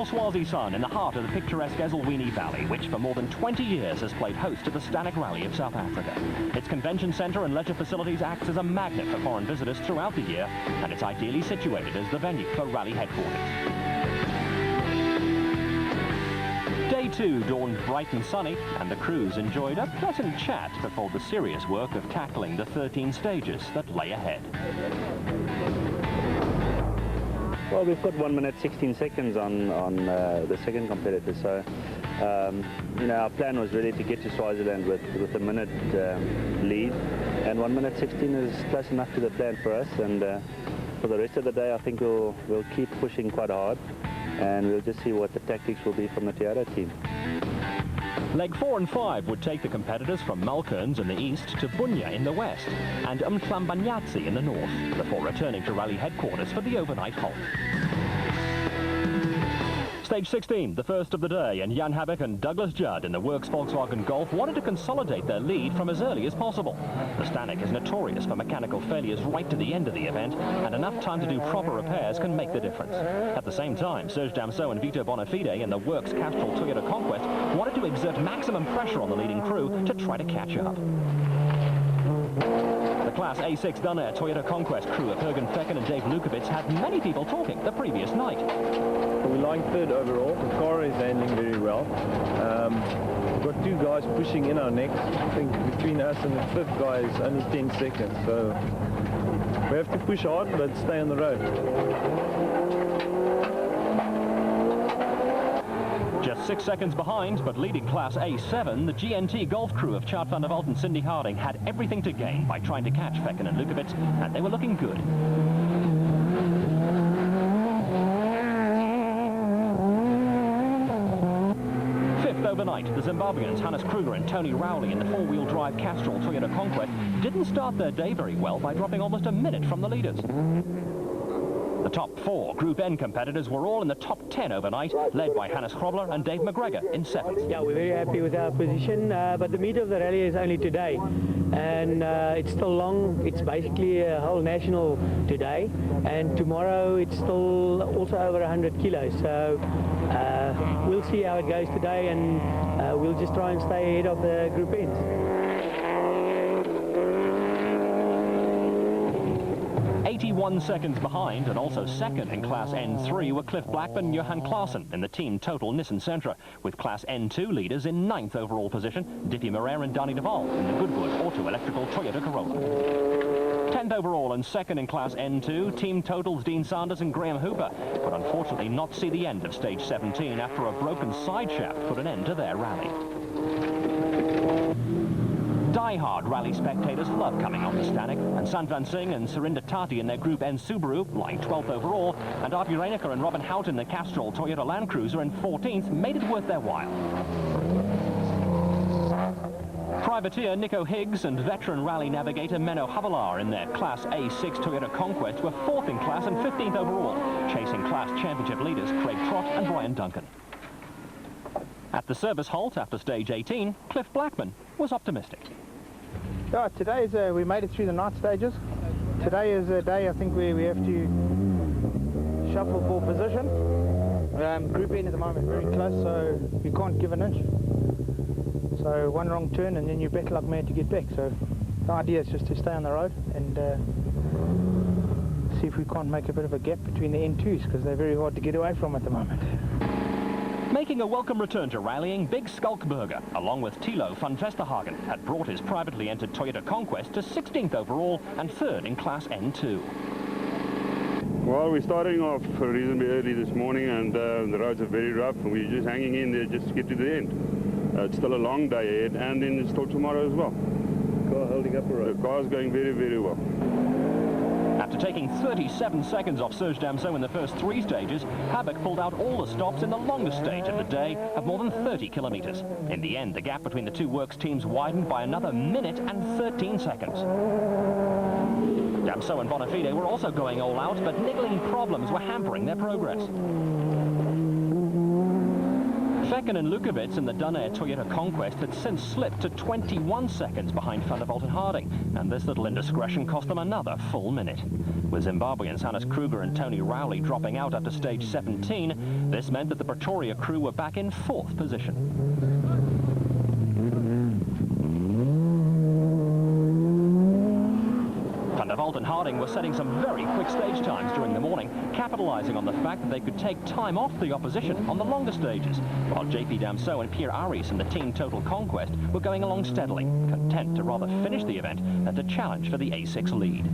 Royal Swazi Sun in the heart of the picturesque Ezulwini Valley, which for more than 20 years has played host to the Stanek Rally of South Africa. Its convention centre and leisure facilities acts as a magnet for foreign visitors throughout the year, and it's ideally situated as the venue for rally headquarters. Day 2 dawned bright and sunny, and the crews enjoyed a pleasant chat before the serious work of tackling the 13 stages that lay ahead. Well, we've got 1 minute 16 seconds on the second competitor, so you know, our plan was really to get to Swaziland with a minute lead, and 1 minute 16 is close enough to the plan for us. And for the rest of the day, I think we'll keep pushing quite hard, and we'll just see what the tactics will be from the Toyota team. Leg 4 and 5 would take the competitors from Malkerns in the east to Bunya in the west and Mhlambanyatsi in the north, before returning to rally headquarters for the overnight halt. Stage 16, the first of the day, and Jan Habek and Douglas Judd in the Works Volkswagen Golf wanted to consolidate their lead from as early as possible. The Stanek is notorious for mechanical failures right to the end of the event, and enough time to do proper repairs can make the difference. At the same time, Serge Damso and Vito Bonafide in the Works Castrol Toyota Conquest wanted to exert maximum pressure on the leading crew to try to catch up. The Class A6 Dunnair Toyota Conquest crew of Jürgen Fecken and Dave Lukowitz had many people talking the previous night. We're lying third overall. The car is handling very well. We've got 2 guys pushing in our necks. I think between us and the 5th guy is only 10 seconds. So we have to push hard but stay on the road. Just 6 seconds behind, but leading Class A7, the GNT Golf crew of Chart van der Walt and Cindy Harding had everything to gain by trying to catch Fecken and Lukowitz, and they were looking good. Fifth overnight, the Zimbabweans Hannes Kruger and Tony Rowley in the 4-wheel drive Castrol Toyota Conquest didn't start their day very well by dropping almost a minute from the leaders. The top 4 Group N competitors were all in the top 10 overnight, led by Hannes Grobler and Dave McGregor in 7th. Yeah, we're very happy with our position, but the meat of the rally is only today, and it's still long. It's basically a whole national today, and tomorrow it's still also over 100 kilos, so we'll see how it goes today, and we'll just try and stay ahead of the Group Ns. 81 seconds behind, and also second in Class N3 were Cliff Blackman and Johan Klaassen in the Team Total Nissan Sentra, with Class N2 leaders in 9th overall position, Dippy Moreira and Danny Duval in the Goodwood Auto Electrical Toyota Corolla. 10th overall and second in Class N2, Team Total's Dean Sanders and Graham Hooper, but unfortunately not see the end of stage 17 after a broken side shaft put an end to their rally. Die-hard rally spectators love coming on the Stanek, and Santvan Singh and Surinder Tati in their Group N Subaru, lying 12th overall, and Avi Reinecker and Robin Houghton in the Castrol Toyota Land Cruiser in 14th made it worth their while. Privateer Nico Higgs and veteran rally navigator Menno Havalar in their Class A6 Toyota Conquest were 4th in class and 15th overall, chasing class championship leaders Craig Trott and Brian Duncan. At the service halt after stage 18, Cliff Blackman was optimistic. Yeah, today is we made it through the night stages. Today is a day I think where we have to shuffle for position. Group N at the moment very close, so we can't give an inch. So one wrong turn and then you're better luck man to get back. So the idea is just to stay on the road and see if we can't make a bit of a gap between the N2s, because they're very hard to get away from at the moment. Making a welcome return to rallying, Big Skalkberger, along with Thilo van Vesterhagen, had brought his privately entered Toyota Conquest to 16th overall and 3rd in Class N2. Well, we're starting off reasonably early this morning, and the roads are very rough, and we're just hanging in there just to get to the end. It's still a long day ahead, and then it's still tomorrow as well. Car holding up the road. The car's going very, very well. After taking 37 seconds off Serge Damso in the first 3 stages, Habek pulled out all the stops in the longest stage of the day of more than 30 kilometers. In the end, the gap between the 2 works teams widened by another minute and 13 seconds. Damso and Bonafide were also going all out, but niggling problems were hampering their progress. Fecken and Lukowitz in the Dunnair Toyota Conquest had since slipped to 21 seconds behind Van der Walt and Harding, and this little indiscretion cost them another full minute. With Zimbabweans Hannes Kruger and Tony Rowley dropping out after stage 17, this meant that the Pretoria crew were back in 4th position. Van der Walt and Harding were setting some very quick stage times during the morning, capitalising on the fact that they could take time off the opposition on the longer stages, while JP Damso and Pierre Aris in the team Total Conquest were going along steadily, content to rather finish the event than to challenge for the A6 lead.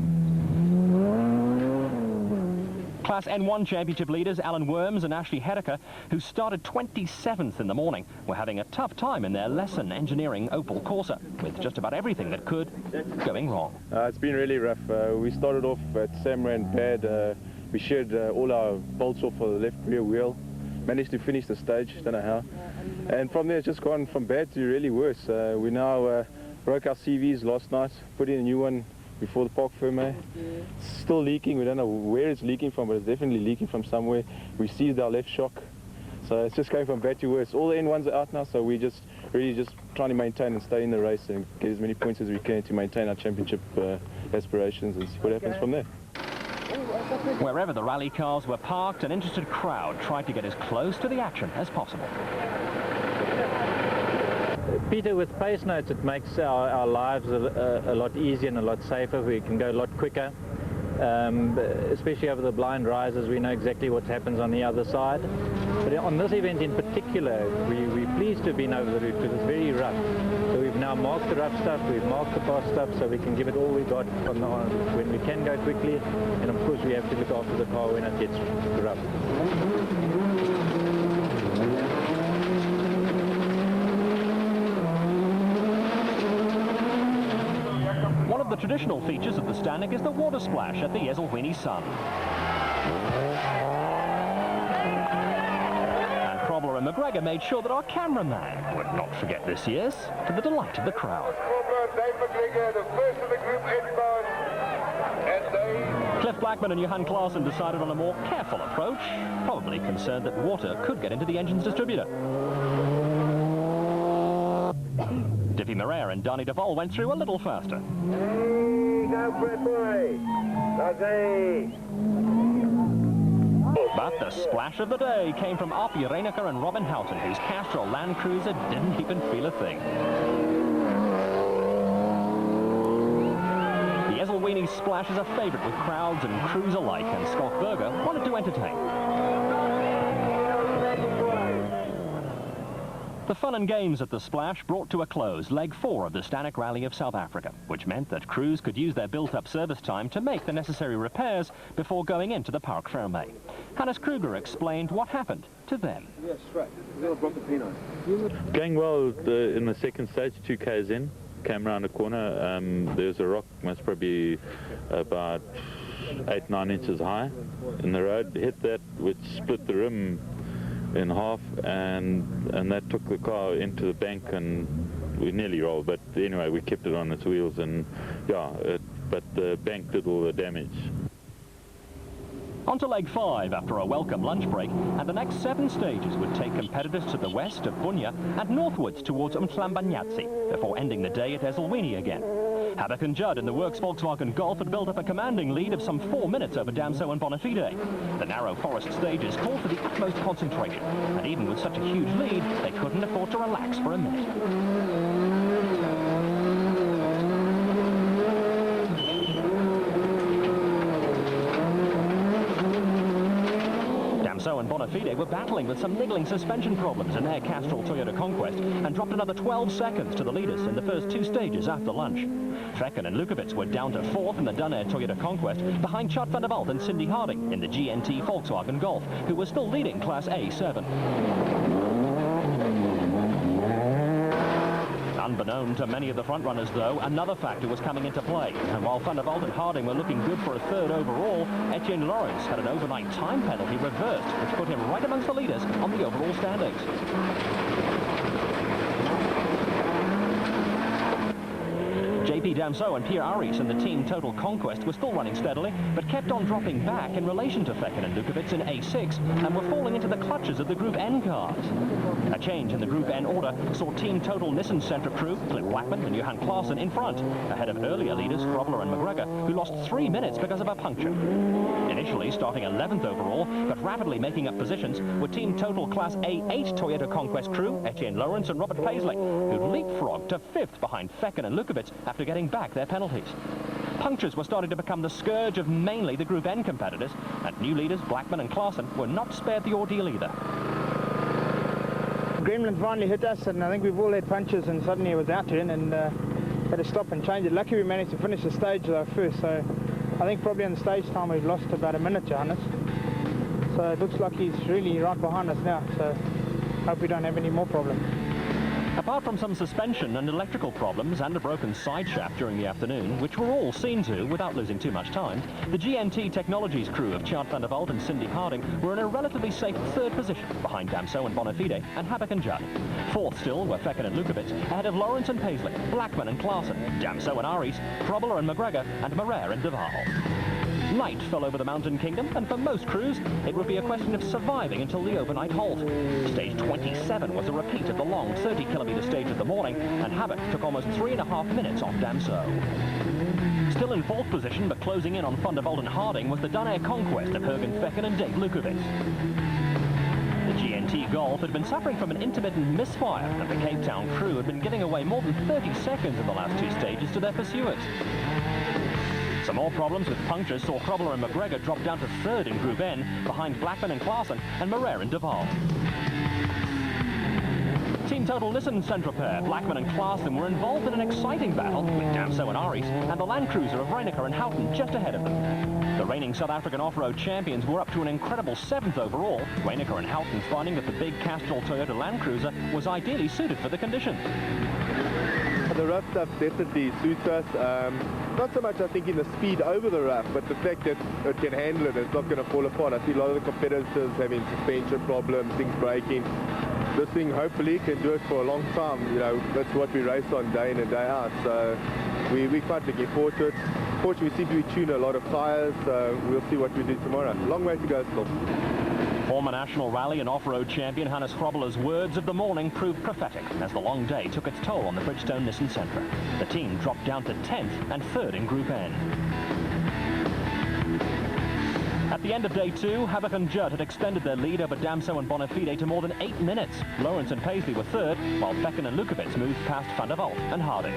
Class N1 Championship leaders Alan Worms and Ashley Hediker, who started 27th in the morning, were having a tough time in their lesson engineering Opel Corsa, with just about everything that could going wrong. It's been really rough. We started off at Samran bad. We shared all our bolts off for the left rear wheel. Managed to finish the stage, don't know how. And from there it's just gone from bad to really worse. We now broke our CVs last night, put in a new one before the Parc Fermé. It's still leaking. We don't know where it's leaking from, but it's definitely leaking from somewhere. We seized our left shock, so it's just going from bad to worse. All the N1s are out now, so we just really just trying to maintain and stay in the race and get as many points as we can to maintain our championship aspirations and see what happens from there. Wherever the rally cars were parked, an interested crowd tried to get as close to the action as possible. Peter, with pace notes, it makes our lives a lot easier and a lot safer. We can go a lot quicker, especially over the blind rises. We know exactly what happens on the other side. But on this event in particular, we're pleased to have been over the route because it's very rough. So we've now marked the rough stuff, we've marked the fast stuff, so we can give it all we got when we can go quickly. And of course, we have to look after the car when it gets rough. One of the traditional features of the Stanek is the water splash at the Ezulwini Sun. And Probler and McGregor made sure that our cameraman would not forget this, yes, to the delight of the crowd. Cliff Blackman and Johan Claassen decided on a more careful approach, probably concerned that water could get into the engine's distributor. Diffie Moreira and Danny Duval went through a little faster. But the splash of the day came from Api Reiniger and Robin Houghton, whose Castrol Land Cruiser didn't even feel a thing. The Ezulwini splash is a favourite with crowds and crews alike, and Scott Berger wanted to entertain. The fun and games at the splash brought to a close leg 4 of the Stanek Rally of South Africa, which meant that crews could use their built-up service time to make the necessary repairs before going into the Parc Fermé. Hannes Kruger explained what happened to them. Going well in the second stage, 2 Ks in, came around a corner. There was a rock, most probably about 8-9 inches high in the road. Hit that, which split the rim in half, and that took the car into the bank, and we nearly rolled, but anyway we kept it on its wheels, and yeah, but the bank did all the damage. On to leg 5 after a welcome lunch break, and the next 7 stages would take competitors to the west of Bunya and northwards towards Mhlambanyatsi before ending the day at Ezulwini again. Habak and Judd in the Works Volkswagen Golf had built up a commanding lead of some 4 minutes over Damso and Bonafide. The narrow forest stages called for the utmost concentration, and even with such a huge lead, they couldn't afford to relax for a minute. Damso and Bonafide were battling with some niggling suspension problems in their Castrol Toyota Conquest and dropped another 12 seconds to the leaders in the first 2 stages after lunch. Trekken and Lukowitz were down to 4th in the Dunne Toyota Conquest behind Chad van der Walt and Cindy Harding in the GNT Volkswagen Golf, who were still leading Class A7. Unbeknown to many of the front-runners, though, another factor was coming into play. And while Van der Walt and Harding were looking good for a 3rd overall, Etienne Lawrence had an overnight time penalty reversed, which put him right amongst the leaders on the overall standings. JP Dippy Damso and Pierre Aris in the team Total Conquest were still running steadily, but kept on dropping back in relation to Fekken and Lukowitz in A6 and were falling into the clutches of the Group N cars. A change in the Group N order saw Team Total Nissan Sentra crew, Cliff Blackman and Johan Claassen in front, ahead of earlier leaders Krobler and McGregor, who lost 3 minutes because of a puncture. Initially starting 11th overall, but rapidly making up positions, were Team Total Class A8 Toyota Conquest crew, Etienne Lawrence and Robert Paisley, who leapfrogged to 5th behind Fekken and Lukowitz after getting back their penalties. Punctures were starting to become the scourge of mainly the Group N competitors, and new leaders Blackman and Claassen were not spared the ordeal either. Gremlin finally hit us, and I think we've all had punches, and suddenly it was our turn, and had to stop and change it. Lucky we managed to finish the stage though first, so I think probably on the stage time we've lost about a minute, Johannes. So it looks like he's really right behind us now, so hope we don't have any more problems. Apart from some suspension and electrical problems and a broken side shaft during the afternoon, which were all seen to without losing too much time, the GNT Technologies crew of Chart van der Walt and Cindy Harding were in a relatively safe 3rd position behind Damso and Bonafide and Habak and Judd. 4th still were Fekken and Lukowitz, ahead of Lawrence and Paisley, Blackman and Claassen, Damso and Aris, Krobler and McGregor, and Morer and De Waal. Night fell over the Mountain Kingdom, and for most crews, it would be a question of surviving until the overnight halt. Stage 27 was a repeat of the long 30-kilometre stage of the morning, and Habak took almost 3.5 minutes off Damso. Still in 4th position, but closing in on Van der Walt and Harding, was the Danair Conquest of Jürgen Fekken and Dave Lukowitz. The GNT Golf had been suffering from an intermittent misfire, and the Cape Town crew had been giving away more than 30 seconds in the last 2 stages to their pursuers. Some more problems with punctures saw Krobler and McGregor drop down to 3rd in Group N, behind Blackman and Claassen and Morer and De Waal. Team Total Nissan Sentra pair, Blackman and Claassen, were involved in an exciting battle with Damso and Aris and the Land Cruiser of Reinecker and Houghton just ahead of them. The reigning South African off-road champions were up to an incredible 7th overall, Reinecker and Houghton finding that the big Castrol Toyota Land Cruiser was ideally suited for the conditions. The rough stuff definitely suits us. Not so much, I think, in the speed over the rough, but the fact that it can handle it, it's not going to fall apart. I see a lot of the competitors having suspension problems, things breaking. This thing hopefully can do it for a long time. You know, that's what we race on day in and day out. So we're quite looking forward to it. Fortunately, we seem to be tuning a lot of tyres, so we'll see what we do tomorrow. Long way to go still. Former national rally and off-road champion Hannes Krobler's words of the morning proved prophetic as the long day took its toll on the Bridgestone Nissan Sentra. The team dropped down to 10th and 3rd in Group N. At the end of day 2, Habak and Judd had extended their lead over Damso and Bonafide to more than 8 minutes. Lawrence and Paisley were 3rd, while Fekken and Lukowitz moved past Van der Walt and Harding.